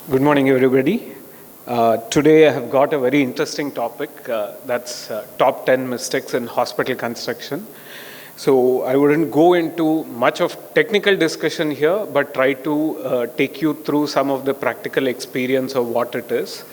Good morning, everybody. Today I have got a very interesting topic, that's top 10 mistakes in hospital construction. So I wouldn't go into much of technical discussion here, but try to take you through some of the practical experience of what it is.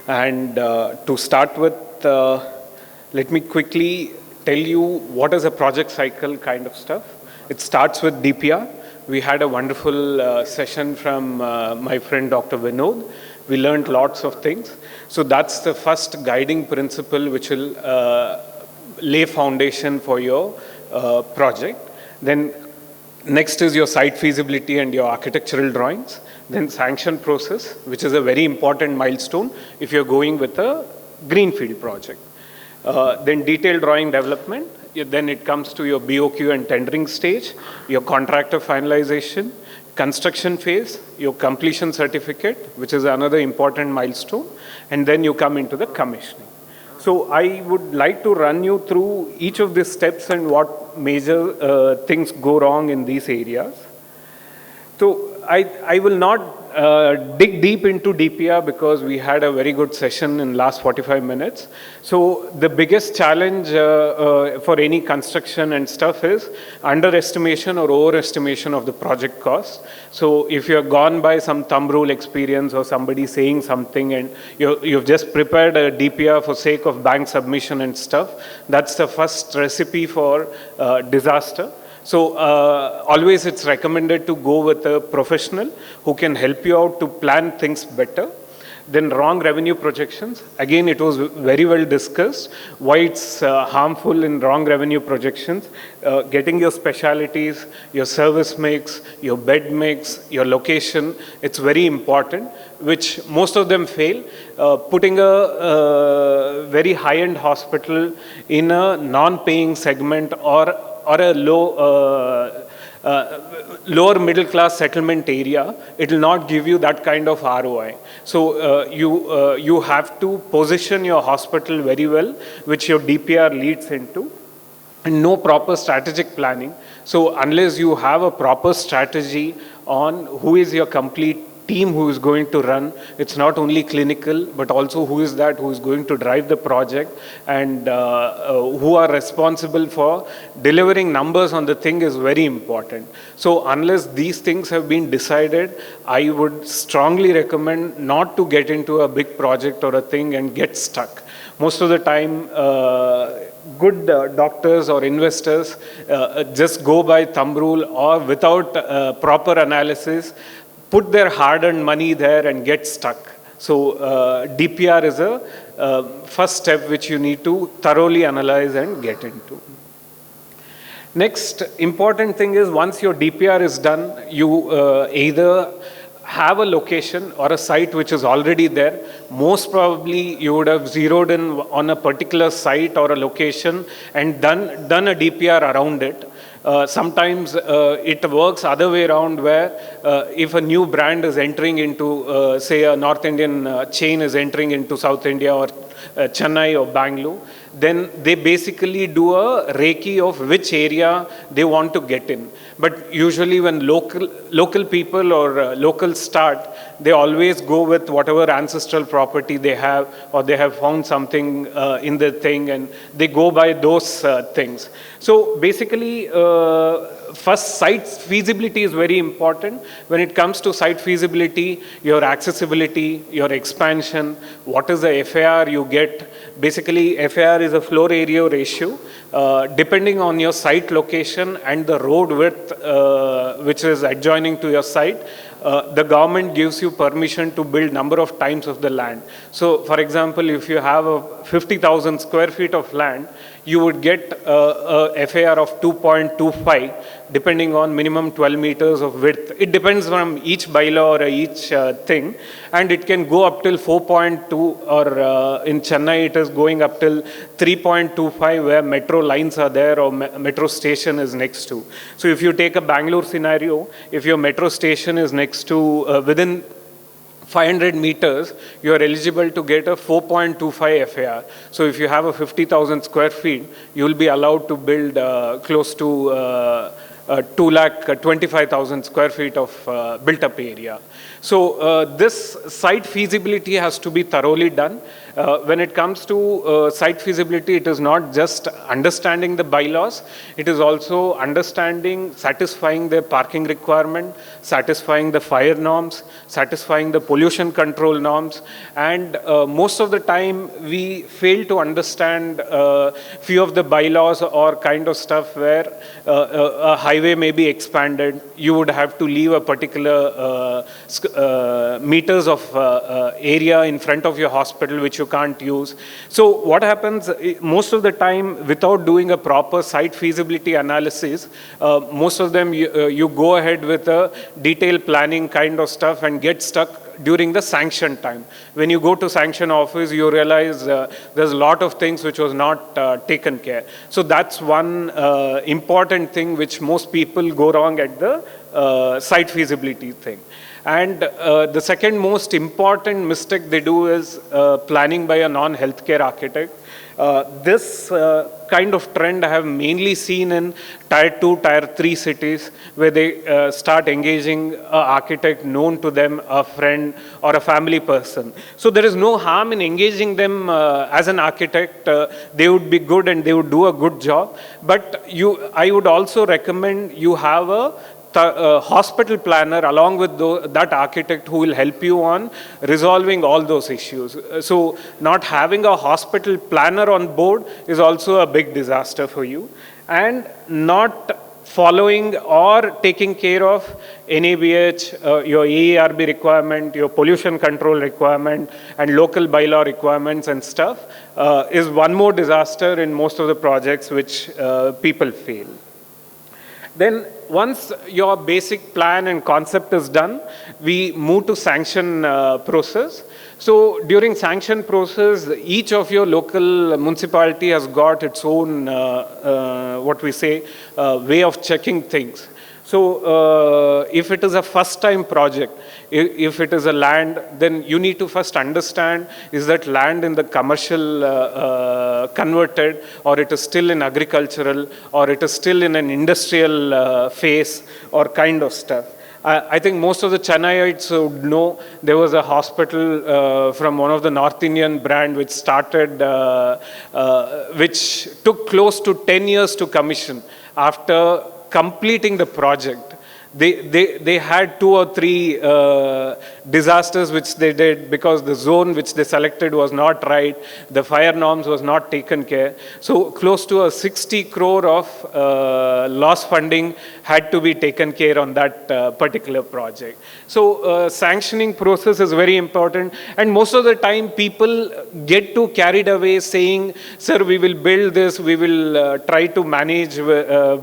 And to start with, let me quickly tell you what is a project cycle kind of stuff. It starts with DPR. We had a wonderful session from my friend Dr. Vinod. We learned lots of things. So that's the first guiding principle which will lay foundation for your project. Then next is your site feasibility and your architectural drawings. Then sanction process, which is a very important milestone if you're going with a greenfield project. Then detailed drawing development. Then it comes to your BOQ and tendering stage, your contractor finalization, construction phase, your completion certificate, which is another important milestone, and then you come into the commissioning. So I would like to run you through each of these steps and what major things go wrong in these areas. So I will not dig deep into DPR because we had a very good session in last 45 minutes. So the biggest challenge for any construction and stuff is underestimation or overestimation of the project cost. So if you're gone by some thumb rule experience or somebody saying something and you've just prepared a DPR for sake of bank submission and stuff, that's the first recipe for disaster. So always it's recommended to go with a professional who can help you out to plan things better. Then wrong revenue projections. Again, it was very well discussed why it's harmful in wrong revenue projections. Getting your specialities, your service mix, your bed mix, your location, it's very important, which most of them fail. Putting a very high-end hospital in a non-paying segment or a lower middle class settlement area, it will not give you that kind of ROI. So you have to position your hospital very well, which your DPR leads into, and no proper strategic planning. So unless you have a proper strategy on who is your complete team who is going to run, it's not only clinical, but also who is going to drive the project and who are responsible for delivering numbers on the thing is very important. So unless these things have been decided, I would strongly recommend not to get into a big project or a thing and get stuck. Most of the time, good doctors or investors just go by thumb rule or without proper analysis, put their hard-earned money there and get stuck. So DPR is a first step which you need to thoroughly analyze and get into. Next important thing is once your DPR is done, you either have a location or a site which is already there. Most probably you would have zeroed in on a particular site or a location and done a DPR around it. Sometimes it works other way around where if a new brand is entering into, say a North Indian chain is entering into South India or Chennai or Bangalore, then they basically do a recce of which area they want to get in. But usually when local people or locals start, they always go with whatever ancestral property they have, or they have found something in the thing, and they go by those things. So basically, first, site feasibility is very important. When it comes to site feasibility, your accessibility, your expansion, what is the FAR you get. Basically, FAR is a floor area ratio. Depending on your site location and the road width which is adjoining to your site, the government gives you permission to build number of times of the land. So, for example, if you have a 50,000 square feet of land, you would get a FAR of 2.25 depending on minimum 12 meters of width. It depends from each bylaw or each thing, and it can go up till 4.2, or in Chennai it is going up till 3.25 where metro lines are there or metro station is next to. So if you take a Bangalore scenario, if your metro station is next to within 500 meters, you are eligible to get a 4.25 FAR. So if you have a 50,000 square feet, you will be allowed to build close to 225,000 square feet of built-up area. So this site feasibility has to be thoroughly done. When it comes to site feasibility, it is not just understanding the bylaws, it is also understanding, satisfying the parking requirement, satisfying the fire norms, satisfying the pollution control norms, and most of the time we fail to understand few of the bylaws or kind of stuff where a highway may be expanded. You would have to leave a particular meters of area in front of your hospital which you can't use. So what happens most of the time, without doing a proper site feasibility analysis, most of them you go ahead with a detailed planning kind of stuff and get stuck during the sanction time. When you go to sanction office, you realize there's a lot of things which was not taken care. So that's one important thing which most people go wrong at the site feasibility thing. And the second most important mistake they do is planning by a non-healthcare architect. This kind of trend I have mainly seen in Tier 2, Tier 3 cities, where they start engaging an architect known to them, a friend or a family person. So there is no harm in engaging them as an architect. They would be good and they would do a good job. But I would also recommend you have a hospital planner along with that architect who will help you on resolving all those issues. So not having a hospital planner on board is also a big disaster for you. And not following or taking care of NABH, your AERB requirement, your pollution control requirement, and local bylaw requirements and stuff is one more disaster in most of the projects which people fail. Then once your basic plan and concept is done, we move to sanction process. So during sanction process, each of your local municipality has got its own, what we say, way of checking things. So if it is a first time project, if it is a land, then you need to first understand, is that land in the commercial converted, or it is still in agricultural, or it is still in an industrial phase, or kind of stuff. I think most of the Chennaiites would know there was a hospital from one of the North Indian brand which started, which took close to 10 years to commission. After completing the project, they had 2 or 3 disasters which they did because the zone which they selected was not right, the fire norms was not taken care. So close to a 60 crore of loss funding had to be taken care on that particular project. So sanctioning process is very important, and most of the time people get too carried away saying, sir, we will build this, we will try to manage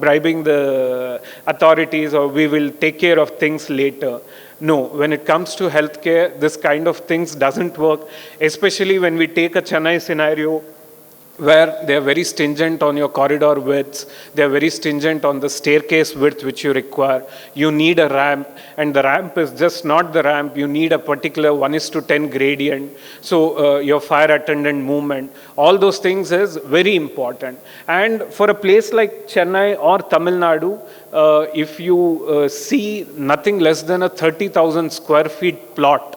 bribing the authorities, or we will take care of things later. No, when it comes to healthcare, this kind of things doesn't work, especially when we take a Chennai scenario where they are very stringent on your corridor widths, they are very stringent on the staircase width which you require. You need a ramp, and the ramp is just not the ramp, you need a particular 1:10 gradient. So your fire attendant movement, all those things is very important. And for a place like Chennai or Tamil Nadu, if you see nothing less than a 30,000 square feet plot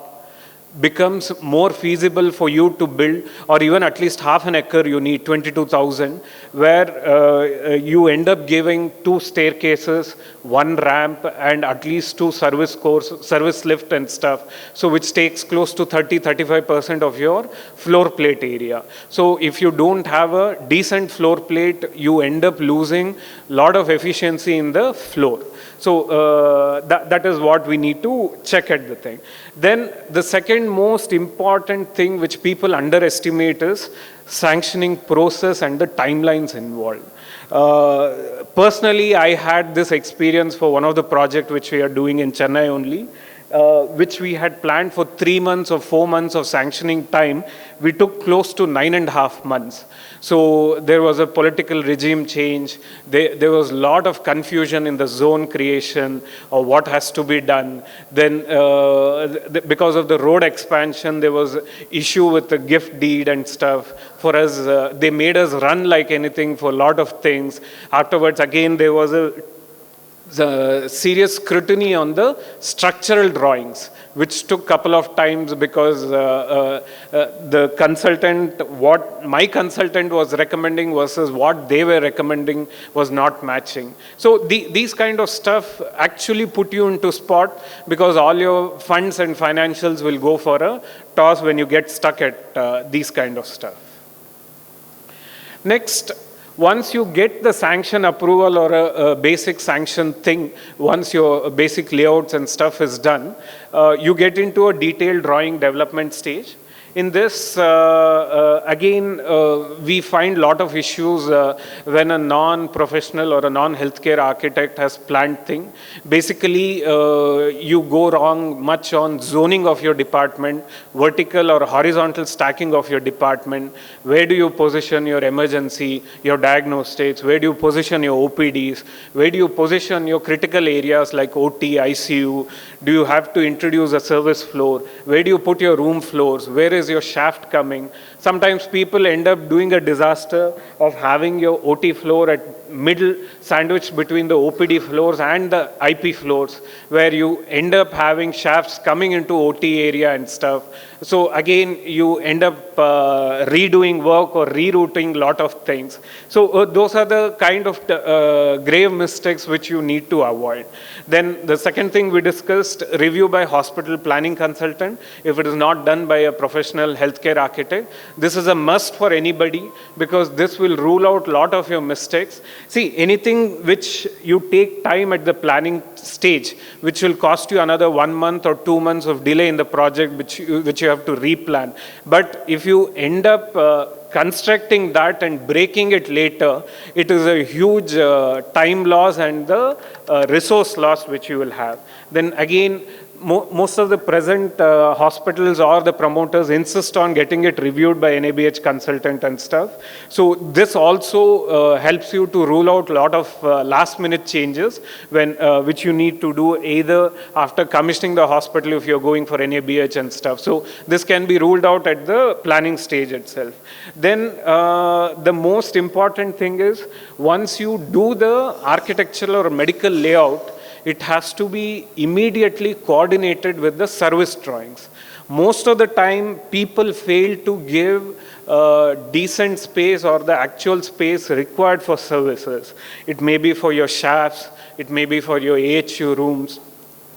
becomes more feasible for you to build, or even at least half an acre you need, 22,000, where you end up giving 2 staircases, 1 ramp, and at least 2 service lift and stuff, so which takes close to 30-35% of your floor plate area. So if you don't have a decent floor plate, you end up losing a lot of efficiency in the floor. So that is what we need to check at the thing. Then the second most important thing which people underestimate is sanctioning process and the timelines involved. Personally, I had this experience for one of the projects which we are doing in Chennai only, which we had planned for 3 months or 4 months of sanctioning time. We took close to 9.5 months. So there was a political regime change. There was a lot of confusion in the zone creation or what has to be done. Then because of the road expansion, there was issue with the gift deed and stuff. For us, they made us run like anything for a lot of things. Afterwards, again, there was a the serious scrutiny on the structural drawings, which took a couple of times because the consultant, what my consultant was recommending versus what they were recommending was not matching. So these kind of stuff actually put you into spot, because all your funds and financials will go for a toss when you get stuck at these kind of stuff. Next, once you get the sanction approval or a basic sanction thing, once your basic layouts and stuff is done, you get into a detailed drawing development stage. In this, again, we find a lot of issues when a non-professional or a non-healthcare architect has planned thing. Basically, you go wrong much on zoning of your department, vertical or horizontal stacking of your department. Where do you position your emergency, your diagnostics? Where do you position your OPDs? Where do you position your critical areas like OT, ICU? Do you have to introduce a service floor? Where do you put your room floors? Where is your shaft coming? Sometimes people end up doing a disaster of having your OT floor at middle, sandwiched between the OPD floors and the IP floors, where you end up having shafts coming into OT area and stuff. So again, you end up redoing work or rerouting a lot of things. So those are the kind of grave mistakes which you need to avoid. Then the second thing we discussed, review by hospital planning consultant. If it is not done by a professional healthcare architect, this is a must for anybody, because this will rule out a lot of your mistakes. See, anything which you take time at the planning stage, which will cost you another 1 month or 2 months of delay in the project, which you have to replan. But if you end up constructing that and breaking it later, it is a huge time loss and the resource loss which you will have. Then again, most of the present hospitals or the promoters insist on getting it reviewed by NABH consultant and stuff. So this also helps you to rule out a lot of last minute changes when which you need to do either after commissioning the hospital if you're going for NABH and stuff. So this can be ruled out at the planning stage itself. Then the most important thing is, once you do the architectural or medical layout, it has to be immediately coordinated with the service drawings. Most of the time, people fail to give decent space or the actual space required for services. It may be for your shafts, it may be for your AHU rooms,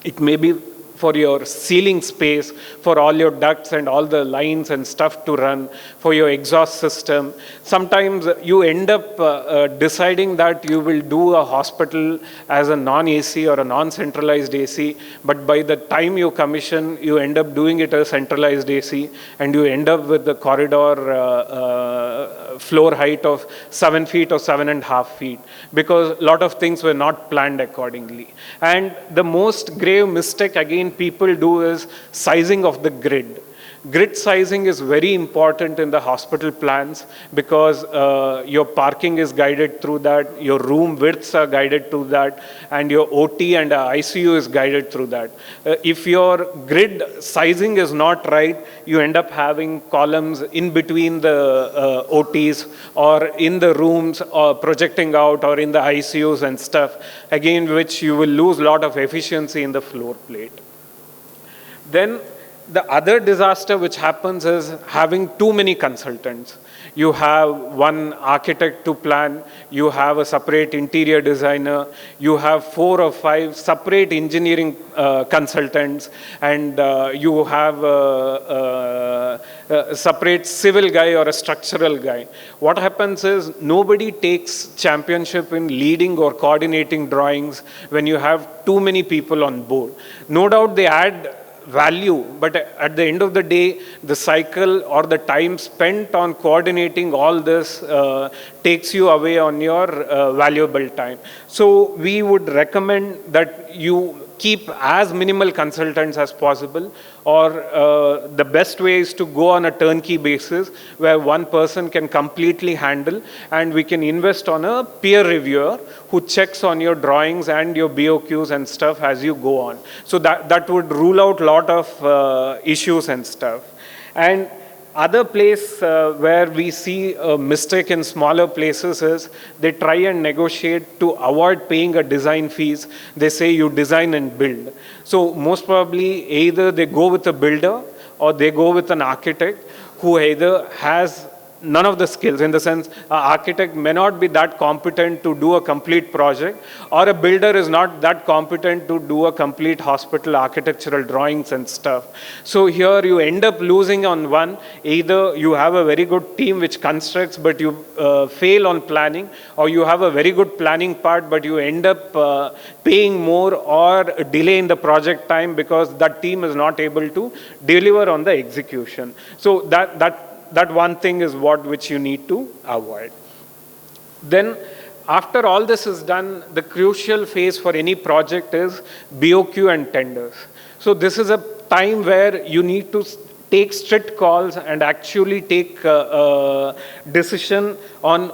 it may be for your ceiling space, for all your ducts and all the lines and stuff to run, for your exhaust system. Sometimes you end up deciding that you will do a hospital as a non-AC or a non-centralized AC, but by the time you commission, you end up doing it as centralized AC, and you end up with the corridor floor height of 7 feet or 7.5 feet, because a lot of things were not planned accordingly. And the most grave mistake again people do is sizing of the grid. Grid sizing is very important in the hospital plans, because your parking is guided through that, your room widths are guided through that, and your OT and ICU is guided through that. If your grid sizing is not right, you end up having columns in between the OTs or in the rooms or projecting out or in the ICUs and stuff, again which you will lose a lot of efficiency in the floor plate. Then the other disaster which happens is having too many consultants. You have one architect to plan, you have a separate interior designer, you have 4 or 5 separate engineering consultants, and you have a separate civil guy or a structural guy. What happens is nobody takes championship in leading or coordinating drawings when you have too many people on board. No doubt they add value, but at the end of the day, the cycle or the time spent on coordinating all this takes you away on your valuable time. So we would recommend that you keep as minimal consultants as possible, or the best way is to go on a turnkey basis where one person can completely handle, and we can invest on a peer reviewer who checks on your drawings and your BOQs and stuff as you go on. So that would rule out a lot of issues and stuff. And Other place where we see a mistake in smaller places is they try and negotiate to avoid paying a design fees. They say you design and build. So most probably either they go with a builder or they go with an architect who either has none of the skills, in the sense an architect may not be that competent to do a complete project, or a builder is not that competent to do a complete hospital architectural drawings and stuff. So here you end up losing on one. Either you have a very good team which constructs but you fail on planning, or you have a very good planning part but you end up paying more or delay in the project time because that team is not able to deliver on the execution. So that one thing is which you need to avoid. Then after all this is done, the crucial phase for any project is BOQ and tenders. So this is a time where you need to take strict calls and actually take a decision on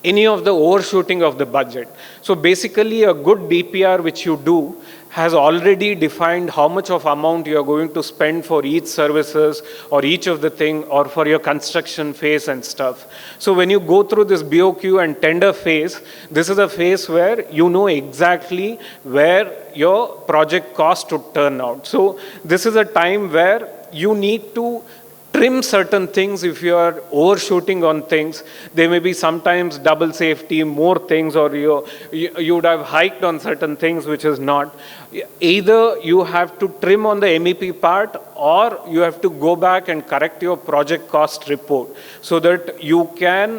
any of the overshooting of the budget. So basically a good DPR which you do has already defined how much of amount you are going to spend for each services or each of the thing or for your construction phase and stuff. So when you go through this BOQ and tender phase, this is a phase where you know exactly where your project cost would turn out. So this is a time where you need to trim certain things. If you are overshooting on things, there may be sometimes double safety, more things, or you would have hiked on certain things which is not. Either you have to trim on the MEP part, or you have to go back and correct your project cost report so that you can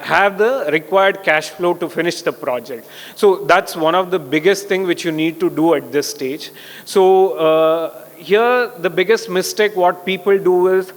have the required cash flow to finish the project. So that's one of the biggest things which you need to do at this stage. So here, the biggest mistake what people do is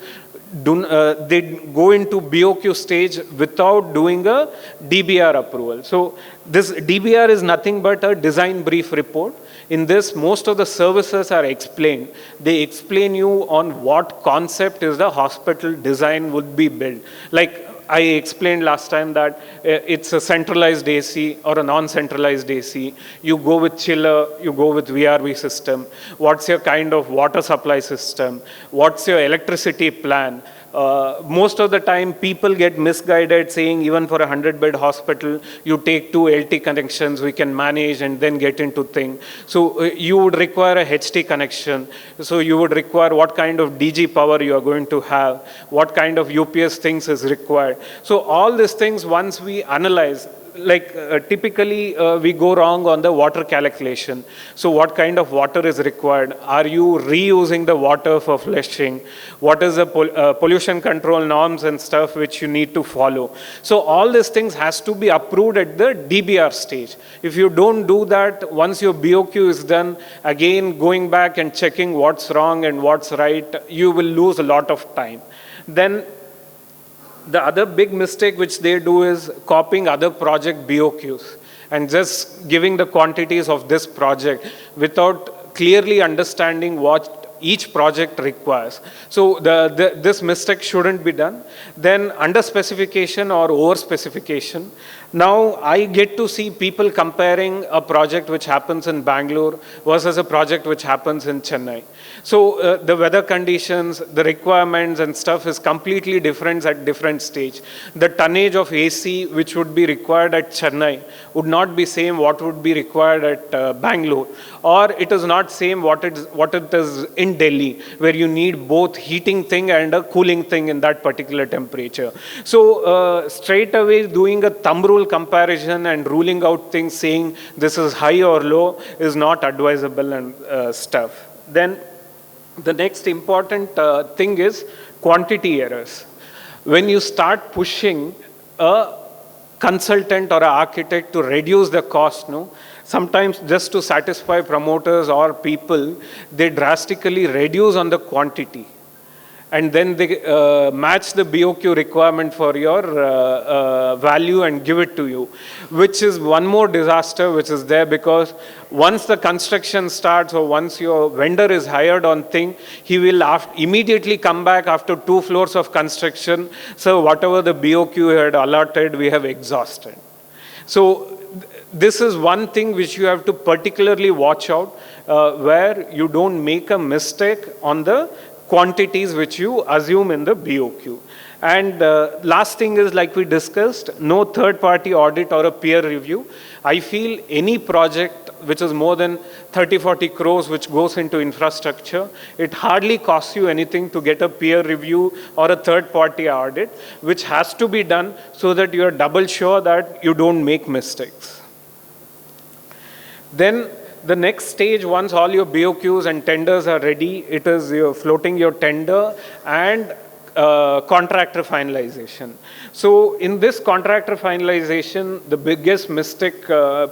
they go into BOQ stage without doing a DBR approval. So this DBR is nothing but a design brief report. In this, most of the services are explained. They explain you on what concept is the hospital design would be built. Like I explained last time that it's a centralized AC or a non-centralized AC. You go with chiller, you go with VRV system. What's your kind of water supply system? What's your electricity plan? Most of the time people get misguided saying even for a 100-bed hospital, you take 2 LT connections, we can manage and then get into thing. So you would require a HT connection. So you would require what kind of DG power you are going to have, what kind of UPS things is required. So all these things, once we analyze, like typically we go wrong on the water calculation. So what kind of water is required? Are you reusing the water for flushing? What is the pollution control norms and stuff which you need to follow? So all these things has to be approved at the DBR stage. If you don't do that, once your BOQ is done, again going back and checking what's wrong and what's right, you will lose a lot of time. Then the other big mistake which they do is copying other project BOQs and just giving the quantities of this project without clearly understanding what each project requires. So this mistake shouldn't be done. Then under specification or over specification. Now I get to see people comparing a project which happens in Bangalore versus a project which happens in Chennai. So the weather conditions, the requirements and stuff is completely different at different stage. The tonnage of AC which would be required at Chennai would not be same what would be required at Bangalore, or it is not same what it is in Delhi, where you need both heating thing and a cooling thing in that particular temperature. So straight away doing a thumb rule comparison and ruling out things saying this is high or low is not advisable and stuff. Then the next important thing is quantity errors. When you start pushing a consultant or an architect to reduce the cost, sometimes just to satisfy promoters or people, they drastically reduce on the quantity. And then they match the BOQ requirement for your value and give it to you, which is one more disaster which is there, because once the construction starts or once your vendor is hired on thing, he will immediately come back after 2 floors of construction. So whatever the BOQ had allotted, we have exhausted. So this is one thing which you have to particularly watch out, where you don't make a mistake on the quantities which you assume in the BOQ. And last thing is, like we discussed, no third-party audit or a peer review. I feel any project which is more than 30-40 crores which goes into infrastructure, it hardly costs you anything to get a peer review or a third-party audit, which has to be done so that you are double sure that you don't make mistakes. Then the next stage, once all your BOQs and tenders are ready, it is you're floating your tender and contractor finalization. So in this contractor finalization, the biggest mistake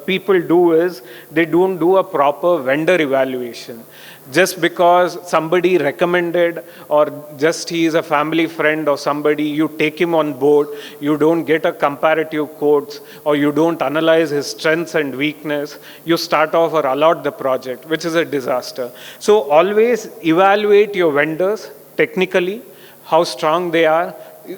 people do is they don't do a proper vendor evaluation. Just because somebody recommended, or just he is a family friend or somebody, you take him on board, you don't get a comparative quotes, or you don't analyze his strengths and weakness, you start off or allot the project, which is a disaster. So always evaluate your vendors technically, how strong they are.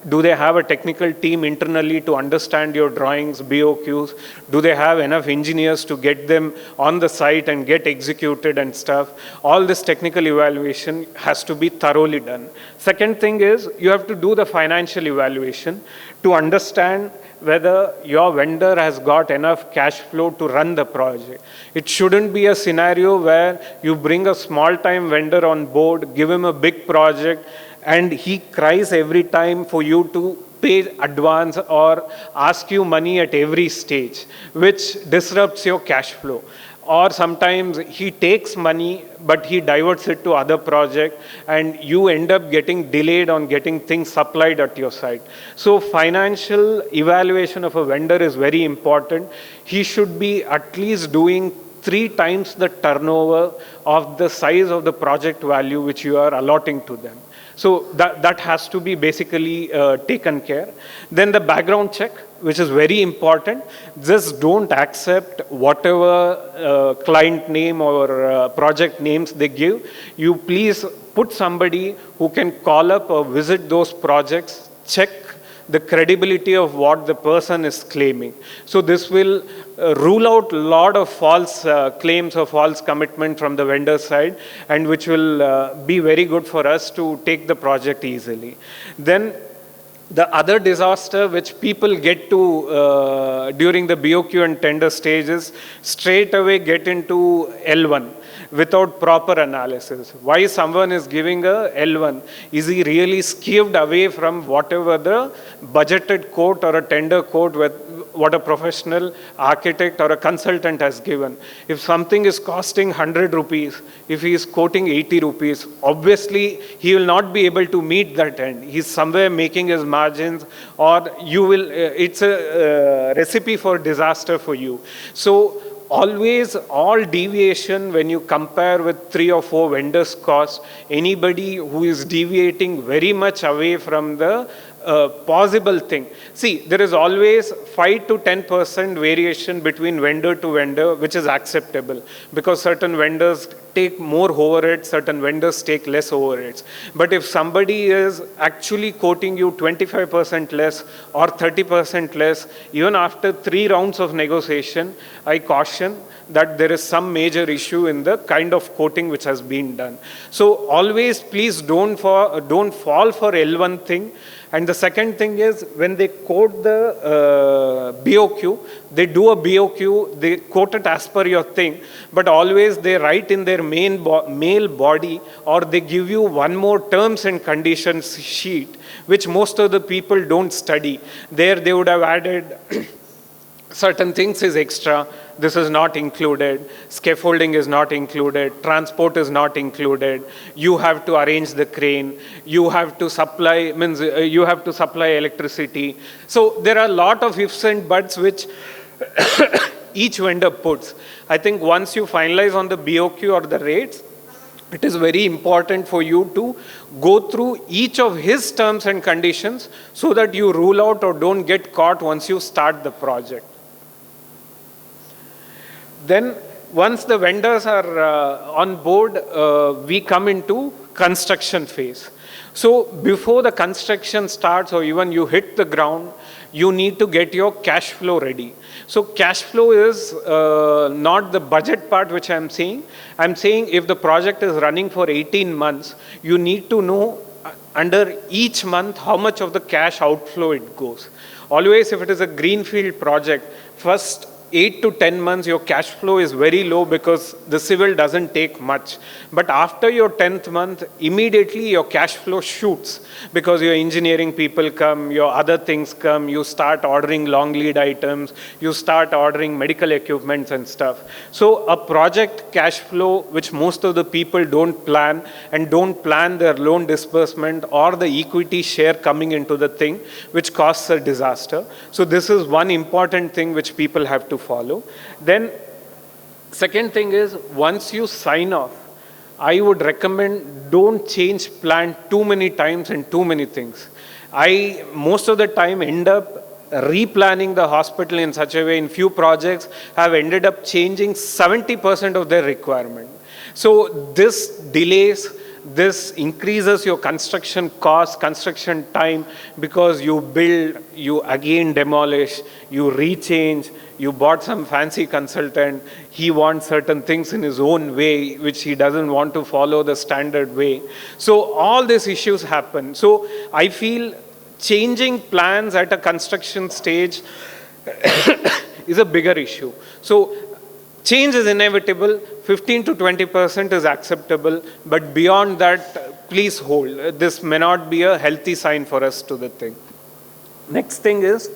Do they have a technical team internally to understand your drawings, BOQs? Do they have enough engineers to get them on the site and get executed and stuff? All this technical evaluation has to be thoroughly done. Second thing is, you have to do the financial evaluation to understand whether your vendor has got enough cash flow to run the project. It shouldn't be a scenario where you bring a small-time vendor on board, give him a big project, and he cries every time for you to pay advance or ask you money at every stage, which disrupts your cash flow. Or sometimes he takes money, but he diverts it to other project, and you end up getting delayed on getting things supplied at your site. So financial evaluation of a vendor is very important. He should be at least doing 3 times the turnover of the size of the project value which you are allotting to them. So that has to be basically taken care. Then the background check, which is very important. Just don't accept whatever client name or project names they give. You please put somebody who can call up or visit those projects, check the credibility of what the person is claiming. So this will rule out a lot of false claims or false commitment from the vendor side, and which will be very good for us to take the project easily. Then the other disaster which people get to during the BOQ and tender stages, straight away get into L1 without proper analysis. Why someone is giving a L1? Is he really skewed away from whatever the budgeted quote or a tender quote with what a professional architect or a consultant has given? If something is costing 100 rupees, if he is quoting 80 rupees, obviously he will not be able to meet that end. He's somewhere making his margins, or you will, it's a recipe for disaster for you. So always, all deviation, when you compare with 3 or 4 vendors' cost, anybody who is deviating very much away from the possible thing. See, there is always 5 to 10% variation between vendor to vendor, which is acceptable, because certain vendors take more overheads, certain vendors take less overheads. But if somebody is actually quoting you 25% less or 30% less, even after 3 rounds of negotiation, I caution that there is some major issue in the kind of quoting which has been done. So always, please don't fall for L1 thing. And the second thing is, when they quote the BOQ, they do a BOQ, they quote it as per your thing, but always they write in their mail body, or they give you one more terms and conditions sheet, which most of the people don't study. There they would have added certain things is extra, this is not included, scaffolding is not included, transport is not included, you have to arrange the crane, you have to supply, you have to supply electricity. So there are a lot of ifs and buts which each vendor puts. I think once you finalize on the BOQ or the rates, it is very important for you to go through each of his terms and conditions so that you rule out or don't get caught once you start the project. Then once the vendors are on board, we come into construction phase. So before the construction starts, or even you hit the ground, you need to get your cash flow ready. So cash flow is not the budget part which I'm saying. I'm saying if the project is running for 18 months, you need to know under each month how much of the cash outflow it goes. Always if it is a greenfield project, first 8 to 10 months your cash flow is very low because the civil doesn't take much. But after your 10th month, immediately your cash flow shoots because your engineering people come, your other things come, you start ordering long lead items, you start ordering medical equipments and stuff. So a project cash flow which most of the people don't plan and don't plan their loan disbursement or the equity share coming into the thing, which causes a disaster. So this is one important thing which people have to follow. Then second thing is, once you sign off, I would recommend don't change plan too many times and too many things. I most of the time end up replanning the hospital in such a way. In few projects have ended up changing 70% of their requirement. So this delays, this increases your construction cost, construction time, because you build, you again demolish, you rechange, you bought some fancy consultant, he wants certain things in his own way, which he doesn't want to follow the standard way. So all these issues happen. So I feel changing plans at a construction stage is a bigger issue. So change is inevitable, 15 to 20% is acceptable, but beyond that, please hold. This may not be a healthy sign for us to the thing. Next thing is,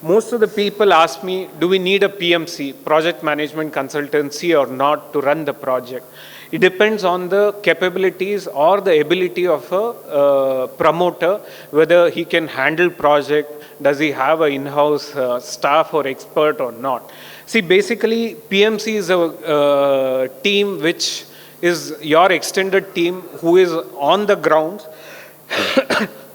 most of the people ask me, do we need a PMC, project management consultancy, or not to run the project? It depends on the capabilities or the ability of a promoter, whether he can handle project, does he have an in-house staff or expert or not. See, basically, PMC is a team which is your extended team who is on the ground,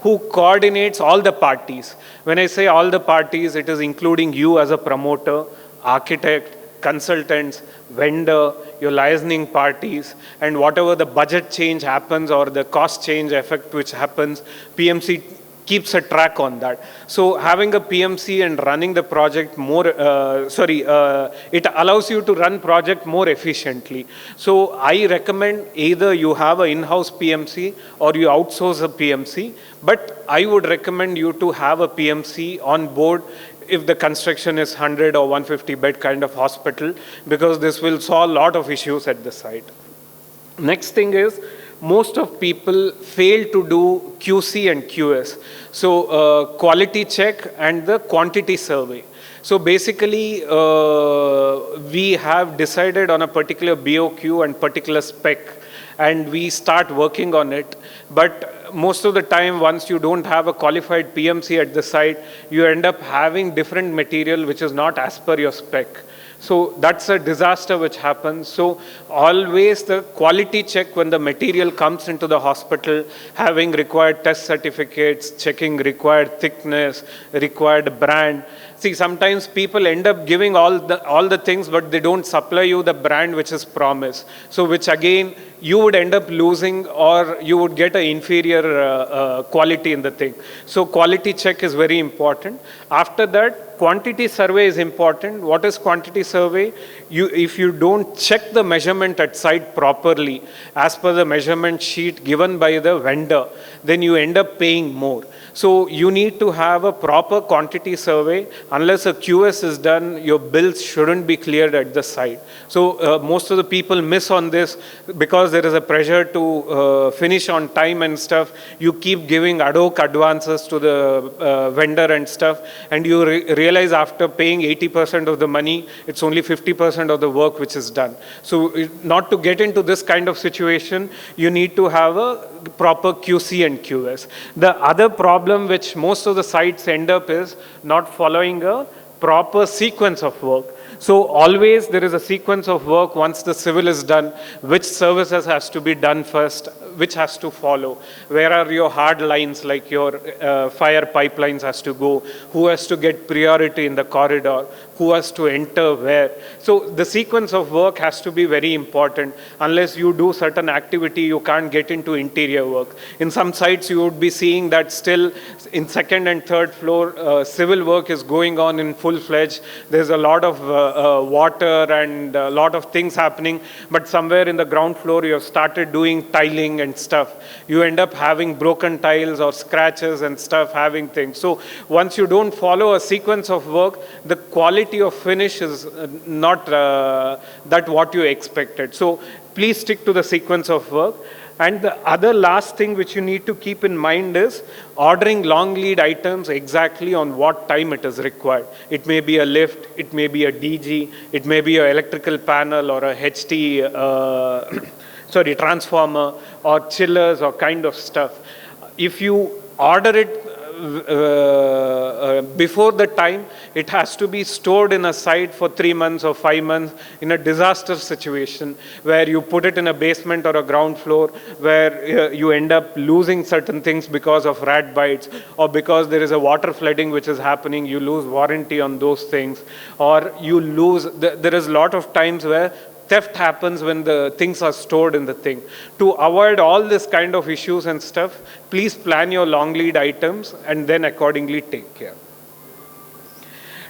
who coordinates all the parties. When I say all the parties, it is including you as a promoter, architect, consultants, vendor, your licensing parties, and whatever the budget change happens or the cost change effect which happens, PMC keeps a track on that. So having a PMC and running the project more, it allows you to run project more efficiently. So I recommend either you have an in-house PMC or you outsource a PMC, but I would recommend you to have a PMC on board if the construction is 100 or 150 bed kind of hospital, because this will solve a lot of issues at the site. Next thing is, most of people fail to do QC and QS. So quality check and the quantity survey. So basically, we have decided on a particular BOQ and particular spec, and we start working on it. But most of the time, once you don't have a qualified PMC at the site, you end up having different material which is not as per your spec. So that's a disaster which happens. So always the quality check when the material comes into the hospital, having required test certificates, checking required thickness, required brand. See, sometimes people end up giving all the things, but they don't supply you the brand which is promised. So which again, you would end up losing, or you would get an inferior quality in the thing. So quality check is very important. After that, quantity survey is important. What is quantity survey? If you don't check the measurement at site properly, as per the measurement sheet given by the vendor, then you end up paying more. So you need to have a proper quantity survey. Unless a QS is done, your bills shouldn't be cleared at the site. So most of the people miss on this because there is a pressure to finish on time and stuff. You keep giving ad hoc advances to the vendor and stuff, and you realize after paying 80% of the money, it's only 50% of the work which is done. So not to get into this kind of situation, you need to have a proper QC and QS. The other problem which most of the sites end up is not following a proper sequence of work. So always there is a sequence of work once the civil is done, which services has to be done first, which has to follow, where are your hard lines like your fire pipelines has to go, who has to get priority in the corridor, who has to enter where. So the sequence of work has to be very important. Unless you do certain activity, you can't get into interior work. In some sites, you would be seeing that still in second and third floor, civil work is going on in full-fledged. There's a lot of water and a lot of things happening, but somewhere in the ground floor, you have started doing tiling and stuff. You end up having broken tiles or scratches and stuff, having things. So once you don't follow a sequence of work, the quality of finish is not that what you expected. So please stick to the sequence of work. And the other last thing which you need to keep in mind is ordering long lead items exactly on what time it is required. It may be a lift, it may be a DG, it may be an electrical panel or a HT transformer or chillers or kind of stuff. If you order it before the time, it has to be stored in a site for 3 months or 5 months in a disaster situation where you put it in a basement or a ground floor where you end up losing certain things because of rat bites, or because there is a water flooding which is happening, you lose warranty on those things, or you lose, there is a lot of times where theft happens when the things are stored in the thing. To avoid all this kind of issues and stuff, please plan your long lead items and then accordingly take care.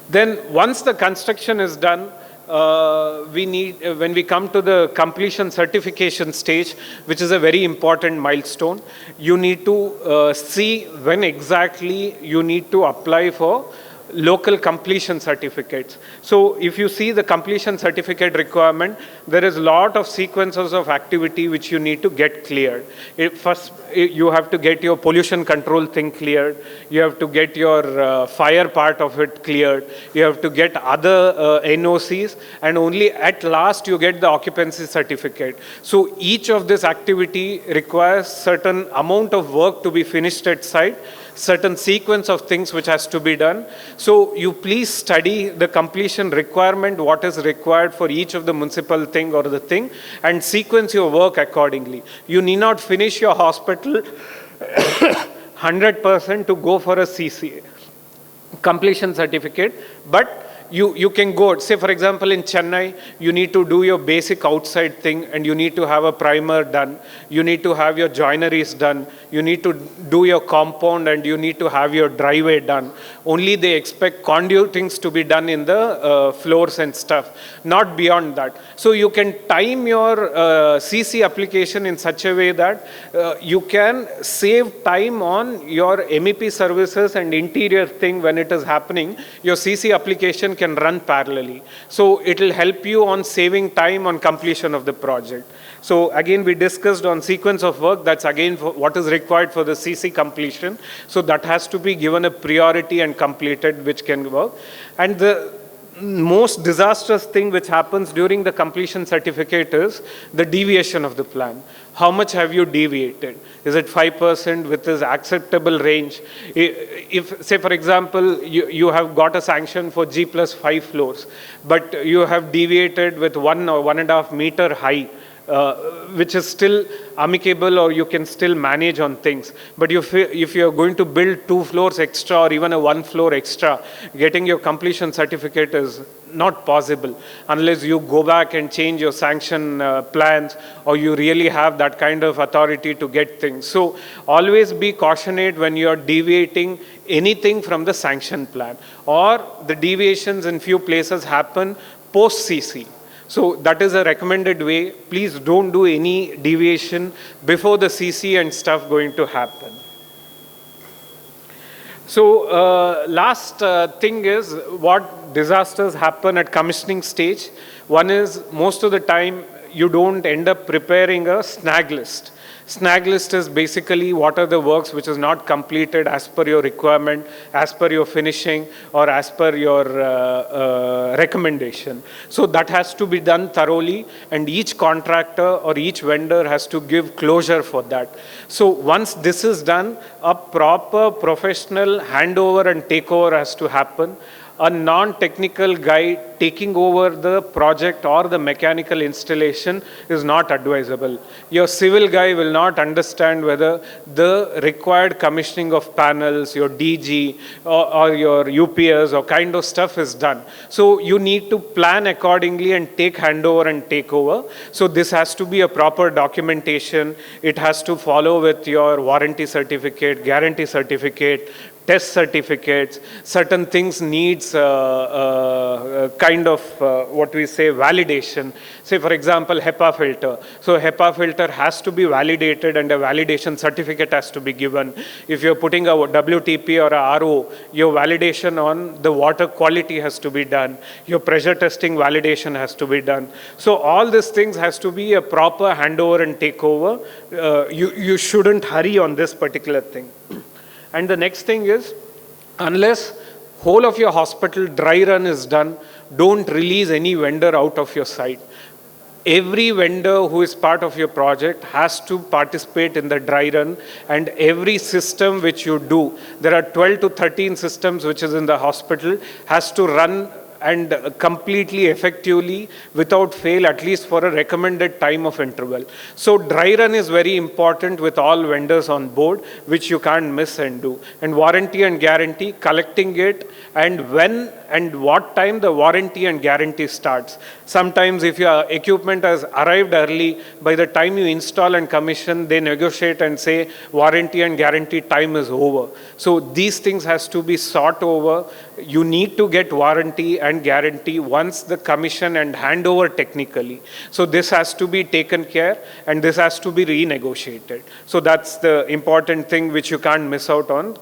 Then once the construction is done, when we come to the completion certification stage, which is a very important milestone, you need to see when exactly you need to apply for local completion certificates. So if you see the completion certificate requirement, there is a lot of sequences of activity which you need to get cleared. First, you have to get your pollution control thing cleared. You have to get your fire part of it cleared. You have to get other NOCs, and only at last you get the occupancy certificate. So each of this activity requires certain amount of work to be finished at site, certain sequence of things which has to be done. So you please study the completion requirement, what is required for each of the municipal thing or the thing, and sequence your work accordingly. You need not finish your hospital 100% to go for a CCA, completion certificate, but you can go, say for example in Chennai, you need to do your basic outside thing and you need to have a primer done, you need to have your joineries done, you need to do your compound and you need to have your driveway done. Only they expect conduitings to be done in the floors and stuff, not beyond that. So you can time your CC application in such a way that you can save time on your MEP services and interior thing when it is happening. Your CC application can run parallelly. So it will help you on saving time on completion of the project. So again, we discussed on sequence of work. That's again what is required for the CC completion. So that has to be given a priority and completed, which can work. And the most disastrous thing which happens during the completion certificate is the deviation of the plan. How much have you deviated? Is it 5% with this acceptable range? If, say for example, you have got a sanction for G+5 floors, but you have deviated with 1 or 1.5 meter high, which is still amicable or you can still manage on things. But if you're going to build 2 floors extra or even a 1 floor extra, getting your completion certificate is not possible unless you go back and change your sanction plans or you really have that kind of authority to get things. So always be cautionate when you're deviating anything from the sanction plan, or the deviations in few places happen post CC. So that is a recommended way. Please don't do any deviation before the CC and stuff going to happen. So last thing is what disasters happen at commissioning stage. One is most of the time you don't end up preparing a snag list. Snag list is basically what are the works which is not completed as per your requirement, as per your finishing, or as per your recommendation. So that has to be done thoroughly, and each contractor or each vendor has to give closure for that. So once this is done, a proper professional handover and takeover has to happen. a non-technical guy taking over the project or the mechanical installation is not advisable. Your civil guy will not understand whether the required commissioning of panels, your DG or your UPS or kind of stuff is done. So you need to plan accordingly and take handover and take over. So this has to be a proper documentation. It has to follow with your warranty certificate, guarantee certificate, test certificates. Certain things needs kind of what we say validation. Say for example HEPA filter. So HEPA filter has to be validated and a validation certificate has to be given. If you're putting a WTP or a RO, your validation on the water quality has to be done. Your pressure testing validation has to be done. So all these things has to be a proper handover and takeover. You shouldn't hurry on this particular thing. And the next thing is, unless whole of your hospital dry run is done, don't release any vendor out of your site. Every vendor who is part of your project has to participate in the dry run, and every system which you do, there are 12 to 13 systems which is in the hospital, has to run and completely effectively without fail, at least for a recommended time of interval. So dry run is very important with all vendors on board, which you can't miss and do. And warranty and guarantee, collecting it, and when and what time the warranty and guarantee starts. Sometimes if your equipment has arrived early, by the time you install and commission, they negotiate and say warranty and guarantee time is over. So these things has to be sought over. You need to get warranty and guarantee once the commission and handover technically. So this has to be taken care and this has to be renegotiated. So that's the important thing which you can't miss out on,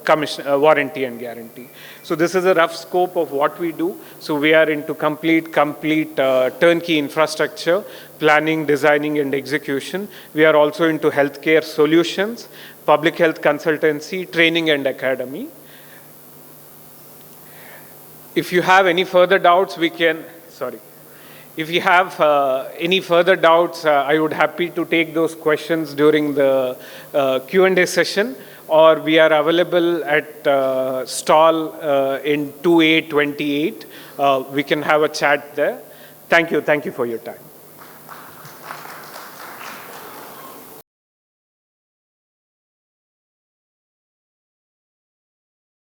warranty and guarantee. So this is a rough scope of what we do. So we are into complete turnkey infrastructure, planning, designing and execution. We are also into healthcare solutions, public health consultancy, training and academy. If you have any further doubts, If you have any further doubts, I would happy to take those questions during the Q&A session, or we are available at stall in 2A28. We can have a chat there. Thank you for your time.